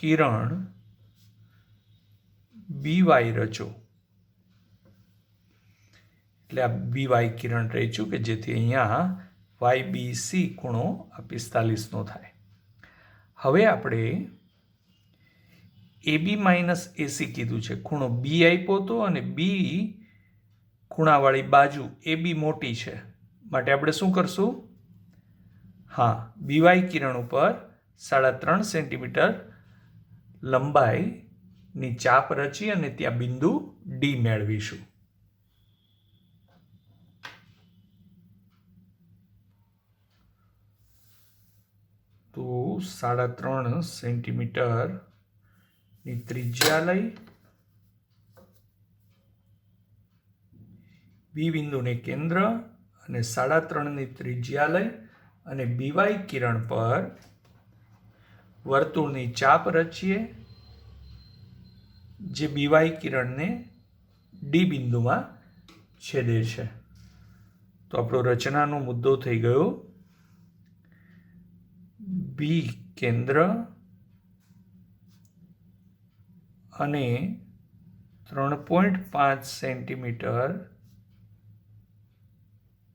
કિરણ BY રચો. એટલે આ BY કિરણ રચ્યું કે જેથી અહીંયા YBC ખૂણો 45નો થાય. હવે આપણે AB માઇનસ AC કીધું છે. ખૂણો B આપ્યો હતો અને B ખૂણાવાળી બાજુ AB મોટી છે માટે આપણે શું કરશું? હા, BY કિરણ ઉપર 3.5 સેન્ટીમીટર લંબાઈની ચાપ રચી અને ત્યાં બિંદુ D મેળવીશું. તો 3.5 સેન્ટીમીટરની ત્રિજ્યા લઈ B બિંદુને કેન્દ્ર અને 3.5ની ત્રિજ્યા લઈ અને BY કિરણ પર વર્તુળની ચાપ રચીએ જે BY કિરણને D બિંદુમાં છેદે છે. તો આપણો રચનાનો મુદ્દો થઈ ગયો B કેન્દ્ર અને 3.5 સેન્ટીમીટર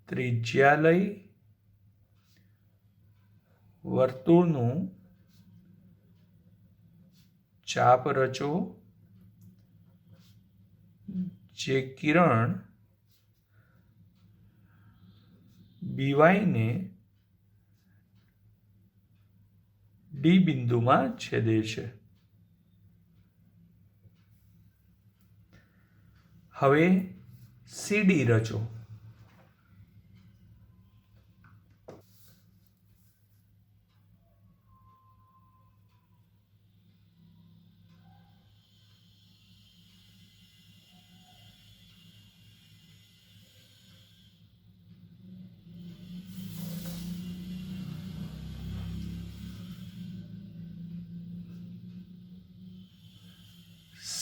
ત્રિજ્યા લઈ વર્તુળનું ચાપ રચો જે કિરણ BY ને D બિંદુમાં છેદે છે. હવે CD રચો.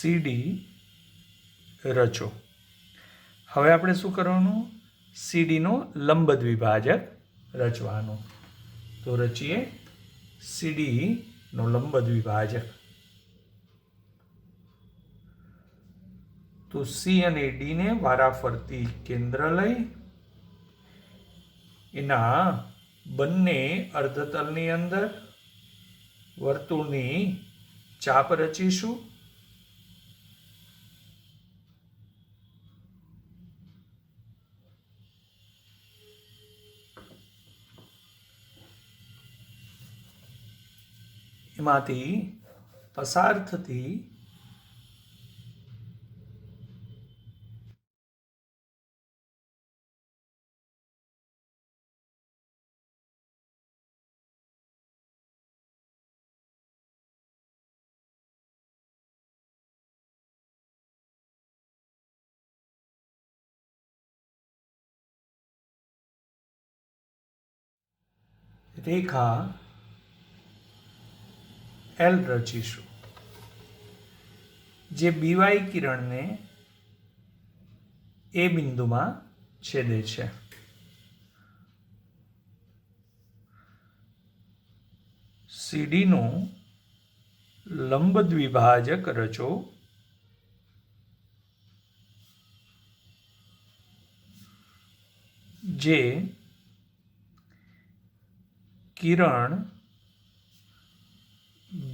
CD રચો. હવે આપણે શું કરવાનું? CDનો લંબ દ્વિભાજક રચવાનો. તો રચીએ CDનો લંબ દ્વિભાજક. તો C અને D ને વારાફરતી કેન્દ્ર લઈ એના બંને અર્ધતલની અંદર વર્તુળની ચાપ રચીશું. એમાંથી પસાર થતી રેખા L રચીશું જે BY કિરણને A બિંદુમાં છેદે છે. CDનો લંબ દ્વિભાજક રચો જે કિરણ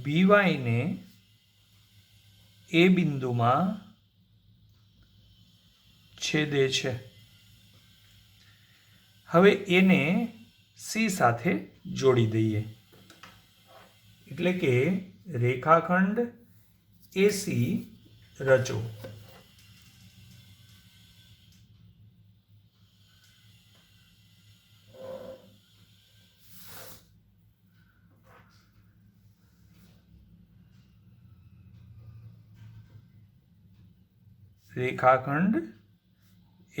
BY ને A બિંદુમાં છેદે છે. હવે એને C સાથે જોડી દઈએ એટલે કે રેખાખંડ AC રચો. રેખાખંડ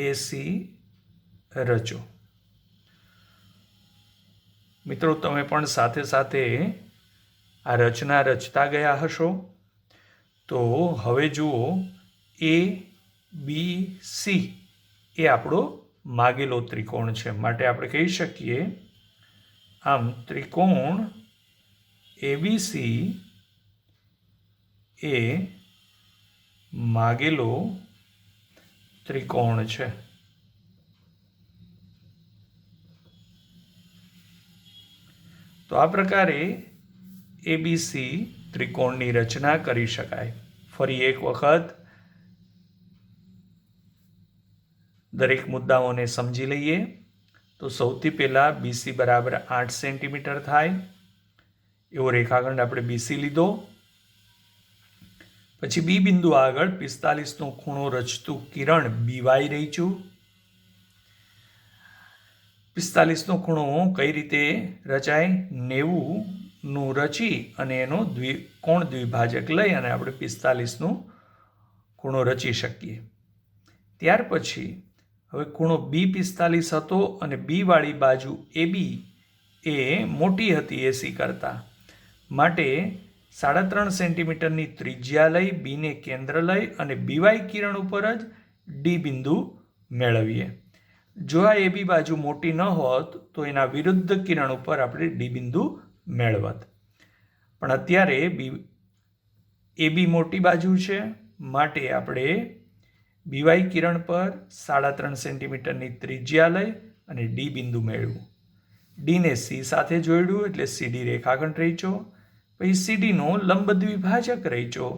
AC રચો. મિત્રો, તમે પણ સાથે સાથે આ રચના રચતા ગયા હશો. તો હવે જુઓ ABC એ આપણો માગેલો ત્રિકોણ છે માટે આપણે કહી શકીએ આમ ત્રિકોણ ABC એ માગેલો ત્રિકોણ છે. તો આ પ્રકારે એબીસી ત્રિકોણની રચના કરી શકાય. ફરી એક વખત દરેક મુદ્દાઓને સમજી લઈએ. તો સૌથી પહેલાં બીસી બરાબર 8 સેન્ટીમીટર થાય એવો રેખાખંડ આપણે બીસી લીધો. પછી બી બિંદુ આગળ 45નો ખૂણો રચતું કિરણ બીવાય રચ્યું. 45નો ખૂણો કઈ રીતે રચાય? 90નું રચી અને એનો કોણ દ્વિભાજક લઈ અને આપણે 45નો ખૂણો રચી શકીએ. ત્યાર પછી હવે ખૂણો B45 હતો અને બી વાળી બાજુ AB એ મોટી હતી એસી કરતાં, માટે 3.5 સેન્ટીમીટરની ત્રિજ્યા લઈ બીને કેન્દ્ર લઈ અને બીવાય કિરણ ઉપર જ ડી બિંદુ મેળવીએ. જો આ એબી બાજુ મોટી ન હોત તો એના વિરુદ્ધ કિરણ ઉપર આપણે ડી બિંદુ મેળવત. પણ અત્યારે એબી મોટી બાજુ છે, માટે આપણે બીવાય કિરણ પર 3.5 સેન્ટીમીટરની ત્રિજ્યા લઈ અને ડી બિંદુ મેળવ્યું. ડીને સી સાથે જોડ્યું એટલે સીડી રેખાખંડ રચ્યો. પછી સીડીનો લંબ દ્વિભાજક રચ્યો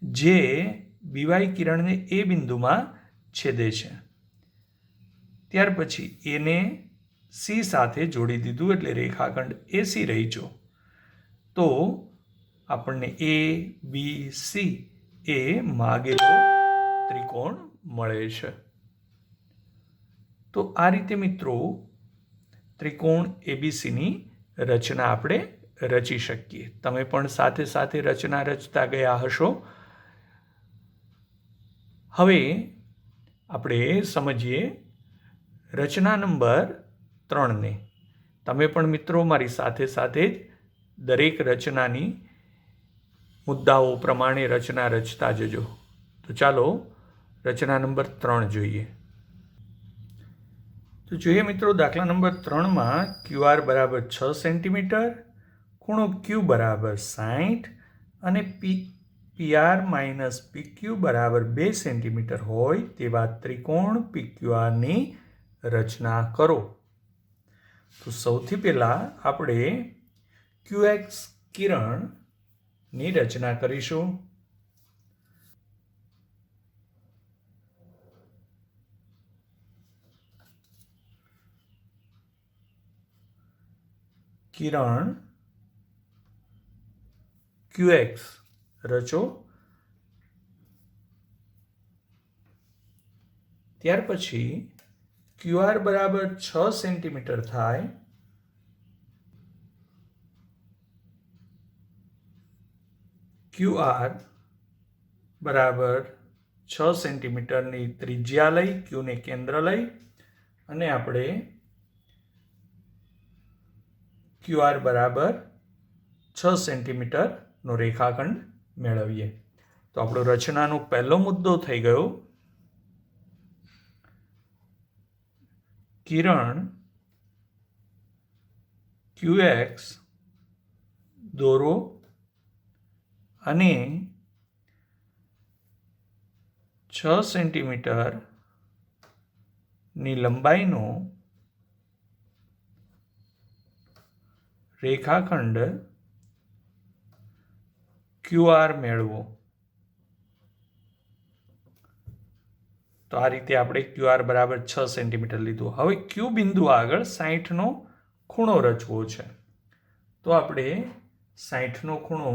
જે બીવાય કિરણને એ બિંદુમાં છેદે છે. ત્યાર પછી એને સી સાથે જોડી દીધું એટલે રેખાખંડ એસી રચ્યો. તો આપણને એ બી સી એ માગેલો ત્રિકોણ મળે છે. તો આ રીતે મિત્રો ત્રિકોણ એબીસીની રચના આપણે રચી શકીએ. તમે પણ સાથે સાથે રચના રચતા ગયા હશો. હવે આપણે સમજીએ રચના નંબર 3ને. તમે પણ મિત્રો મારી સાથે સાથે જ દરેક રચનાની મુદ્દાઓ પ્રમાણે રચના રચતા જજો. તો ચાલો રચના નંબર 3 જોઈએ. તો જોઈએ મિત્રો, દાખલા નંબર 3માં QR બરાબર 6 સેન્ટીમીટર, ખૂણો Q બરાબર 60 અને PR માઇનસ PQ બરાબર 2 સેન્ટીમીટર હોય તેવા ત્રિકોણ PQRની રચના કરો. તો સૌથી પહેલાં આપણે QX કિરણની રચના કરીશું. કિરણ QX રચો. ત્યાર પછી QR બરાબર 6 સેન્ટીમીટર થાય. QR બરાબર 6 સેન્ટીમીટરની ત્રિજ્યા લઈ, ક્યુને કેન્દ્ર લઈ અને આપણે QR બરાબર 6 સેન્ટીમીટરનો રેખાખંડ મેળવીએ. તો આપણો રચનાનો પહેલો મુદ્દો થઈ ગયો. કિરણ QX દોરો અને 6 સેન્ટીમીટરની લંબાઈનો રેખાખંડ QR મેળવો. તો આ રીતે આપણે QR બરાબર 6 સેન્ટીમીટર લીધું. હવે Q બિંદુ આગળ 60નો ખૂણો રચવો છે. તો આપણે 60નો ખૂણો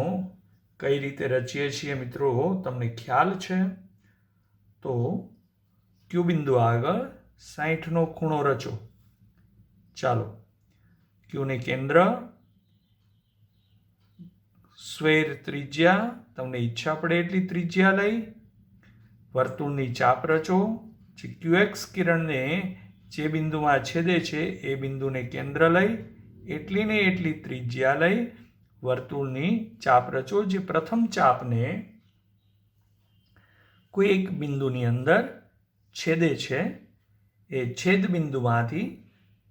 કઈ રીતે રચીએ છીએ મિત્રો, તમને ખ્યાલ છે? તો Q બિંદુ આગળ 60નો ખૂણો રચો. ચાલો, ક્યુને કેન્દ્ર, સ્ક્વેર ત્રિજ્યા, તમને ઈચ્છા પડે એટલી ત્રિજ્યા લઈ વર્તુળની ચાપ રચો. જે QX કિરણને જે બિંદુમાં છેદે છે એ બિંદુને કેન્દ્ર લઈ એટલી ને એટલી ત્રિજ્યા લઈ વર્તુળની ચાપ રચો. જે પ્રથમ ચાપને કોઈ એક બિંદુની અંદર છેદે છે એ છેદ બિંદુમાંથી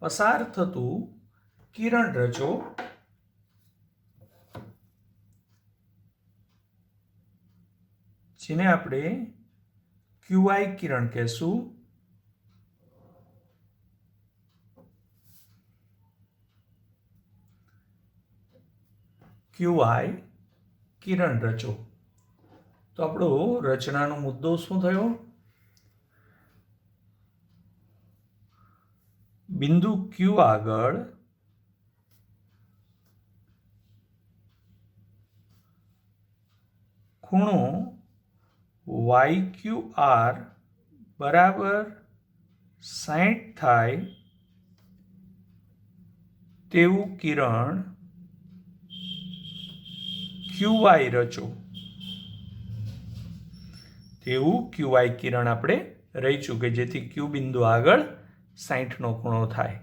પસાર થતું કિરણ રચો. જેને આપણે QI કિરણ કહેશું. QI કિરણ રચો. તો આપણો રચનાનો મુદ્દો શું થયો? બિંદુ Q આગળ ખૂણો YQR બરાબર 60 થાય તેવું કિરણ QI રચો. તેવું QI કિરણ આપણે રહીશું કે જેથી Q બિંદુ આગળ 60નો ખૂણો થાય.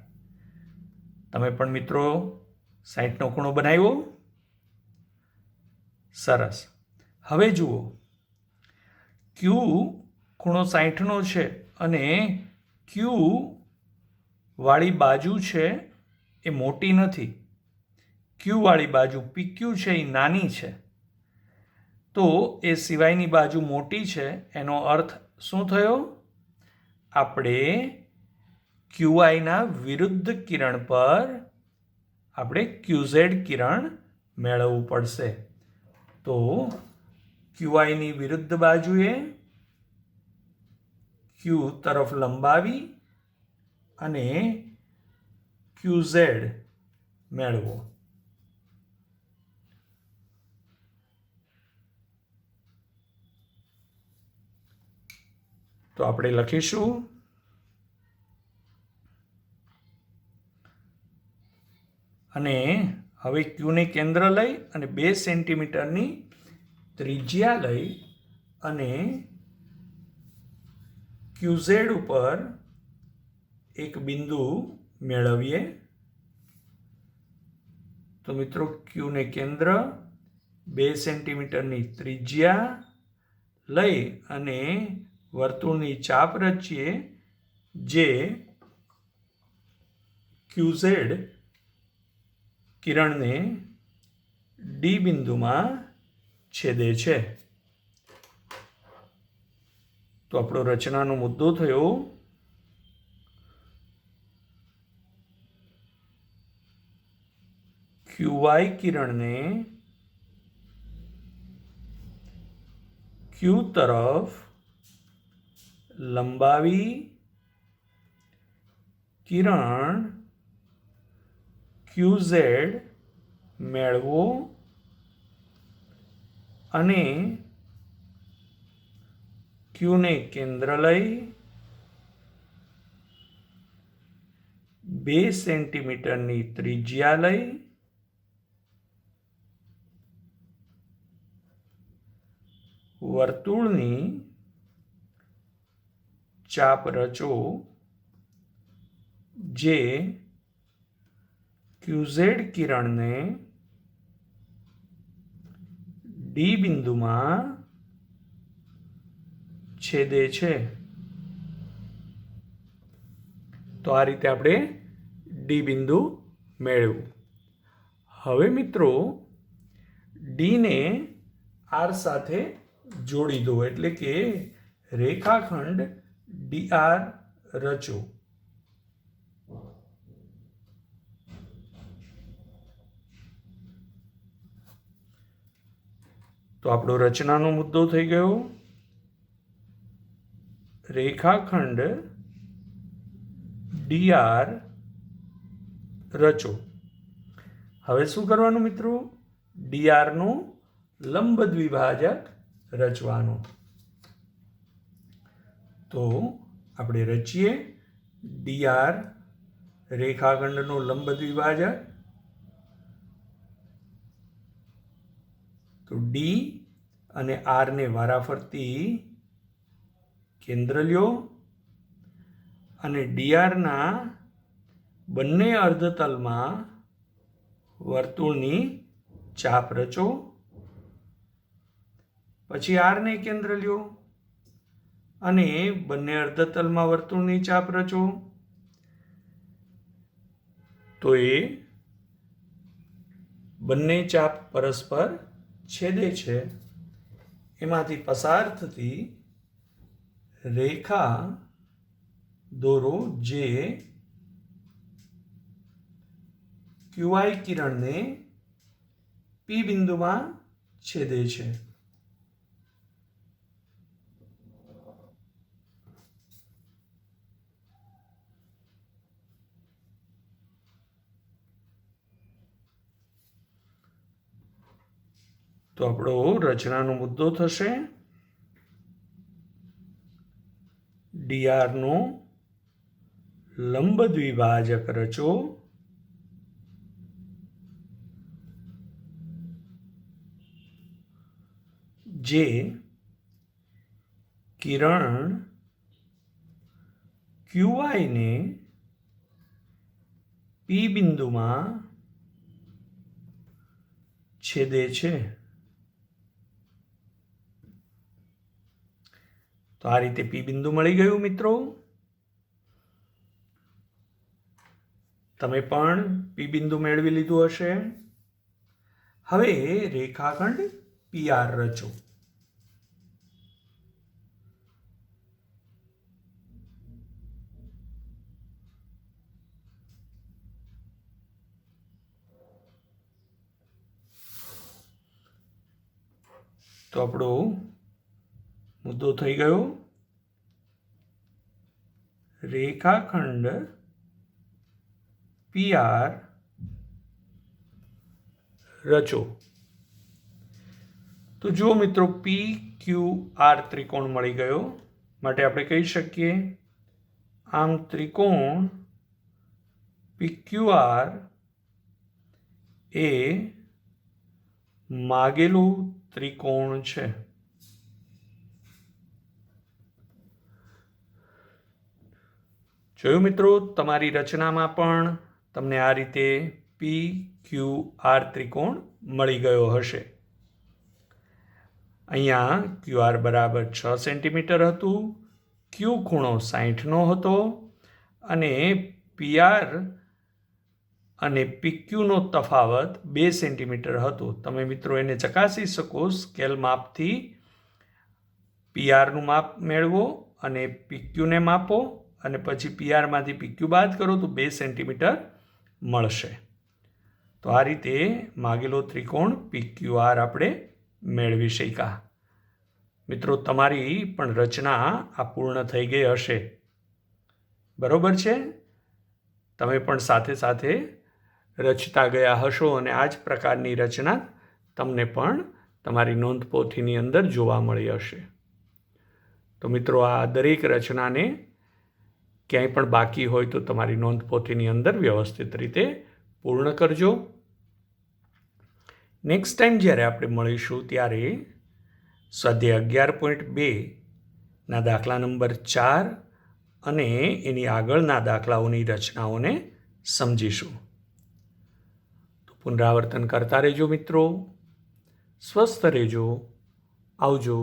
તમે પણ મિત્રો 60નો ખૂણો બનાવ્યો? સરસ. હવે જુઓ, Q ખૂણો 60નો છે અને Q વાળી બાજુ છે એ મોટી નથી. Q વાળી બાજુ PQ છે એ નાની છે. તો એ સિવાયની બાજુ મોટી છે. એનો અર્થ શું થયો? આપણે QIના વિરુદ્ધ કિરણ પર આપણે QZ કિરણ મેળવવું પડશે. તો QIની વિરુદ્ધ બાજુએ Q તરફ લંબાવી અને QZ મેળવો. તો આપણે લખીશું અને હવે Qને કેન્દ્ર લઈ અને 2 સેન્ટીમીટરની ત્રિજ્યા લઈ અને QZ ઉપર એક બિંદુ મેળવીએ. તો મિત્રો Qને કેન્દ્ર, 2 સેન્ટીમીટરની ત્રિજ્યા લઈ અને વર્તુળની ચાપ રચીએ જે QZ કિરણને D બિંદુમાં છેદે છે. તો આપણો રચનાનો મુદ્દો થયો QI કિરણને Q તરફ લંબાવી કિરણ QZ મેળવો અને Qને કેન્દ્ર લઈ 2 સેન્ટીમીટરની ત્રિજ્યા લઈ વર્તુળની ચાપ રચો જે QZ કિરણને D બિંદુમાં છેદે છે. તો આ રીતે આપણે D બિંદુ મેળવ્યું. હવે મિત્રો D ને R સાથે જોડી દો, એટલે કે રેખાખંડ DR રચો. તો આપણો રચનાનો મુદ્દો થઈ ગયો રેખાખંડ DR રચો. હવે શું કરવાનું મિત્રો? DR નું લંબ દ્વિભાજક રચવાનું. તો આપણે રચીએ DR રેખાખંડનું લંબ દ્વિભાજક. તો D અને R ને વારાફરતી કેન્દ્ર લ્યો અને DR ના બંને અર્ધતલમાં વર્તુળની ચાપ રચો. પછી R ને કેન્દ્ર લ્યો અને બંને અર્ધતલમાં વર્તુળની ચાપ રચો. તો એ બંને ચાપ પરસ્પર છેદે છે એમાંથી પસાર થતી રેખા દોરો જે QI કિરણને P બિંદુમાં છેદે છે. તો આપણો રચનાનો મુદ્દો થશે ડીઆરનો લંબ દ્વિભાજક રચો જે કિરણ QI ને P બિંદુમાં છેદે છે. તો આ રીતે P બિંદુ મળી ગયું મિત્રો. તમે પણ P બિંદુ મેળવી લીધું હશે. હવે રેખાખંડ PR રચો. તો આપણો મુદ્દો થઈ ગયો રેખાખંડ PR રચો. તો જુઓ મિત્રો, PQR ત્રિકોણ મળી ગયો. માટે આપણે કહી શકીએ આમ ત્રિકોણ PQR એ માગેલું ત્રિકોણ છે. જોયું મિત્રો, તમારી રચનામાં પણ તમને આ રીતે PQR ત્રિકોણ મળી ગયો હશે. અહીંયા QR બરાબર 6 સેન્ટીમીટર હતું, Q ખૂણો 60નો હતો અને PR અને PQનો તફાવત 2 સેન્ટીમીટર હતો. તમે મિત્રો એને ચકાસી શકો. સ્કેલ માપથી PRનું માપ મેળવો અને PQને માપો અને પછી PRમાંથી PQ બાદ કરો તો 2 સેન્ટીમીટર મળશે. તો આ રીતે માગેલો ત્રિકોણ PQR આપણે મેળવી શક્યા. મિત્રો, તમારી પણ રચના આ પૂર્ણ થઈ ગઈ હશે. બરોબર છે? તમે પણ સાથે સાથે રચતા ગયા હશો અને આ જ પ્રકારની રચના તમને પણ તમારી નોંધપોથીની અંદર જોવા મળી હશે. તો મિત્રો, આ દરેક રચનાને ક્યાંય પણ બાકી હોય તો તમારી નોંધપોથીની અંદર વ્યવસ્થિત રીતે પૂર્ણ કરજો. નેક્સ્ટ ટાઈમ જ્યારે આપણે મળીશું ત્યારે સ્વાધ્યાય 11.2ના દાખલા નંબર 4 અને એની આગળના દાખલાઓની રચનાઓને સમજીશું. તો પુનરાવર્તન કરતા રહેજો મિત્રો. સ્વસ્થ રહેજો. આવજો.